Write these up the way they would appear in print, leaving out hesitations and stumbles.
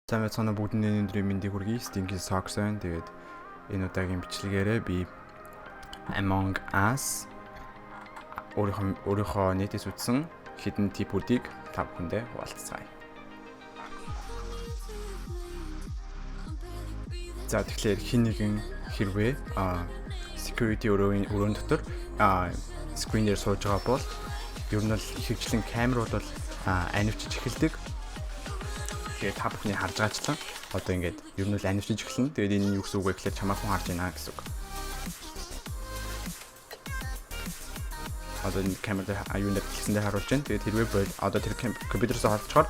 Сайн байцгаана уу бүгдний өндрийн мэндийг хүргэе. Stinky Socks байна. Тэгээд энэ удаагийн бичлэгээрээ би Among Us өөрийнхөө нийтээс үтсэн хідэн типүүдийг та бүхэндээ хуваалцгаая. За тэгэхээр хин нэгэн хэрвээ security өрөөний дотор screen дээр сууж байгаа бол ер нь л ихэвчлэн камерууд бол анивчиж эхэлдэг. Тэгээд та бүхний харж байгаачлан одоо ингээд ер нь л анивчиж эхэлнэ. Тэгээд энэ юу гэсэн үг вэ гэхээр чамаахан харж байна гэсэн үг. Одоо энэ камер дээр аюун дээр хэлсэндээ харуулж байна. Тэгээд хэрвээ одоо тэр компьютерээс холцохоор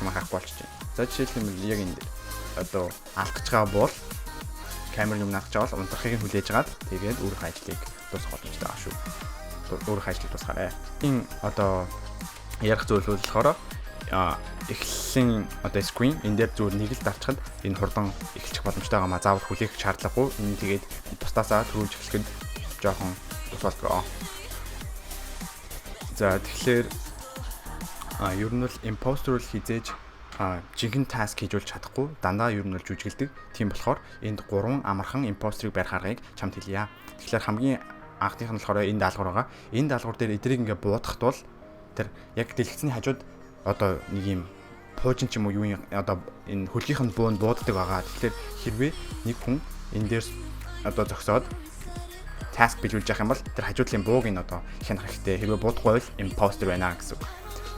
чамаа харах болчих чинь. За жишээлбэл яг энэ дээр одоо алдаж байгаа бол камер юм наахж байгаа бол унтрахыг нь хүлээж агаад тэгээд өөрийнхөө ажлыг дуусгах боломжтой байгаа шүү. Өөрийнхөө ажлыг дуусгаарай. Энэ одоо ярих зүйл бол болохоор эхлэлийн одоо screen энэ дээр зүгээр нэг л дарчхад энэ хурдан эхэлчих боломжтой байгаа маа заавал хүлээх шаардлагагүй. Энэ тэгээд бусдаасаа төрүүлж эхлэхэд жоохон тус болдог. За тэгэхээр ер нь л imposter бол хизээж жинхэнэ task хийж болж чадахгүй дандаа ер нь л жүжиглдэг. Тийм болохоор энд 3 амархан imposter-ыг барих аргыг чамд хэлье. Тэгэхээр хамгийн анхных нь болохоор энэ даалгавар байгаа. Энэ даалгавар дээр эдрийг ингээ буудахад бол тэр яг дэлгэцний хажууд одоо нэг юм пуужин ч юм уу юу одоо энэ хөлгийнх нь буунд бууддаг байгаа. Тэгэхээр хэрвээ нэг хүн энэ дээр одоо зогсоод task биелүүлж явах юм бол тэр хажуудлын бууг нь одоо хянах хэрэгтэй. Хэрвээ буудахгүй бол imposter байна гэсэн үг.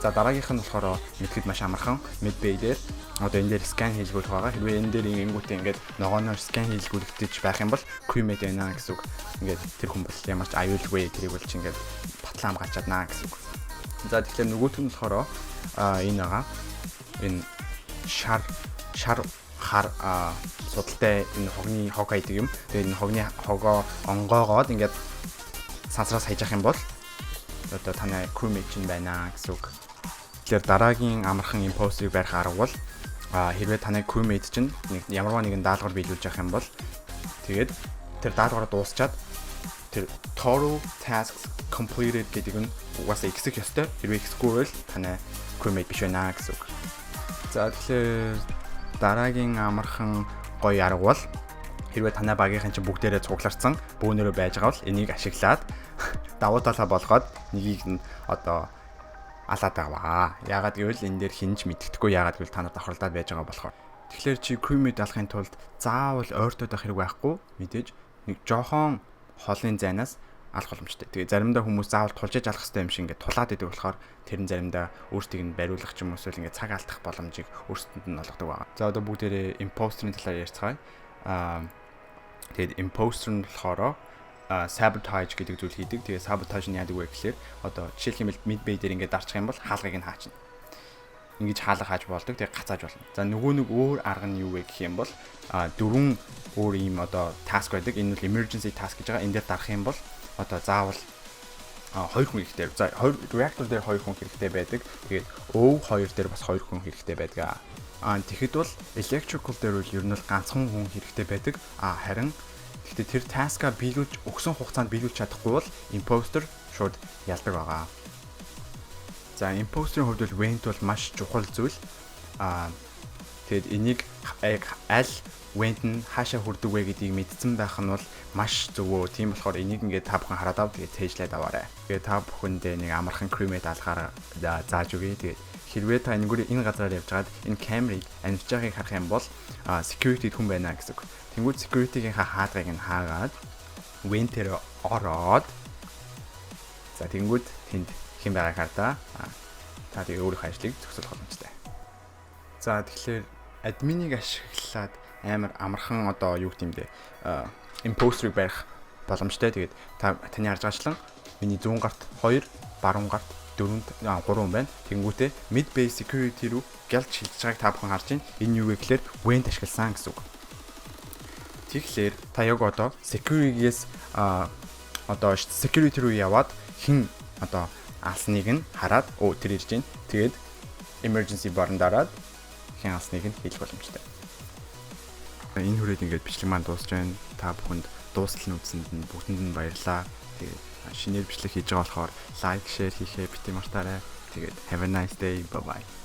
За дараагийнх нь болохоор мэдхэд маш амархан mid bay дээр одоо энэ дээр scan хийлгүүлэх байгаа. Хэрвээ энэ дээр ингэнгүүтээ ингээд ногооноор scan хийлгүүлэгдэж байх юм бол crewmate байна гэсэн үг. Ингээд тэр хүн бол ямар ч аюулгүй тэрийг бол чи ингээд батлан хамгаалчааднаа гэсэн үг. За тэгэхээр нөгөөх нь болохоор энэ байгаа. Энэ шар хар судалтай энэ хогны хог хайдаг юм. Тэгээд энэ хогны хогоо онгоогоод ингээд сансраас хайж явах юм бол одоо танай crewmate чинь байна гэсэн үг. Тэгэхээр дараагийн амархан imposter-ыг барих арга бол хэрвээ танай crewmate чинь ямарваа нэгэн даалгавар биелүүлж явах юм бол тэгээд тэр даалгавраа дуусчаад тэр thorough tasks completed гэдэг нь угаасаа ихсэх ёстой. Хэрвээ ихсэхгүй бол танай crewmate биш байна гэсэн үг. За тэгэхээр дараагийн амархан гоё арга бол хэрвээ танай багийнхан чинь бүгдээрээ цугларсан бөөнөрөө байж байгаа бол энийг ашиглаад давуу талаа болгоод нэгийг нь одоо алаад аваа. Яагаад гэвэл энэ дээр хинж мэддэхгүй яагаад гэвэл та нар давхарлаад байж байгаа болохоор. Тэгэхээр чи crewmate алахын тулд заавал ойртоод байх хэрэг байхгүй. Мэдээж нэг жоохон холын зайнаас алах боломжтой. Тэгээ заримдаа хүмүүс заавал тулжиж алах хэрэгтэй юм шиг ингээд тулаад идэг болохоор тэр нь заримдаа өөртийг нь бариулах ч юм уу эсвэл ингээд цаг алдах боломжийг өөрсдөнд нь олгодог байгаа. За одоо бүгдээрээ imposter-ийн талаар ярьцгаая. Тэгээд imposter нь болохоор sabotage гэдэг зүйл хийдэг. Тэгээ sabotage нь яадаг вэ гэхээр одоо жишээлбэл mid bay дээр ингээд дарчих юм бол хаалгыг нь хаачна. Ингэж хаалга хааж болдог. Тэгээ гацааж болно. За нөгөө нэг өөр арга нь юу вэ гэх юм бол 4 өөр ийм одоо task байдаг. Энэ бол emergency task гэж байгаа. Энэ дээр дарах юм бол одоо заавал 2 хүн хэрэгтэй. За reactor дээр 2 хүн хэрэгтэй байдаг. Тэгээд өв 2 дээр бас 2 хүн хэрэгтэй байдаг. Тэгэхэд бол electrical дээр бол ер нь л ганцхан хүн хэрэгтэй байдаг. Харин гэхдээ тэр task-а биелүүлж өгсөн хугацаанд биелүүлж чадахгүй бол imposter шууд ялдаг байгаа. За imposter-ийн хувьд бол vent бол маш чухал зүйл. Тэгэд энийг аль vent нь хаашаа хүрдэг вэ гэдгийг мэдсэн байх нь бол маш зөвөө. Тийм болохоор энийг ингээд та бүхэн хараад аваад тэгээд тээжлээд аваарай. Тэгээд та бүхэндээ нэг амархан crewmate алахаар зааж өгье. Тэгээд хэрвээ та энэ газараар явж байгаад энэ камерыг анивч байгааг харах юм бол security хүн байна гэсэн үг. Тэнгүүд security-гийн хаадгыг нь хаагаад vent-ээр ороод за тэнгүүд тэнд хэн байгааг хардаа. Та тэгээ өөрийнхөө ажлыг зохицуулах боломжтой. За тэгэхээр админийг ашиглаад амар амархан одоо юу гэмдэ imposter-ыг барих боломжтой. Тэгээд таны харж байгаачлан миний 100 гарт 2, баруун гарт 4 3 байна. Тэнгүүтээ mid bay security руу гэлж шилжиж байгааг та бүхэн харж байна. Энэ юу вэ гэхээр vent ашигласан гэсэн үг. Тэгэхээр та яг одоо security-гээс одоо security руу яваад хин одоо алсныг нь хараад тэр ирж байна. Тэгээд emergency bar-ын дараад хин алсныг нь хийх боломжтой. Энэ хүрээд ингээд бичлэг маань дуусж байна. Та бүхэнд дуустал нь үзсэнд нь бүгдэнд нь баярлалаа. Тэгээд шинээр бичлэг хийж байгаа болохоор лайк, шеэр хийхээ бити мартаарай. Тэгээд have a nice day. Bye bye.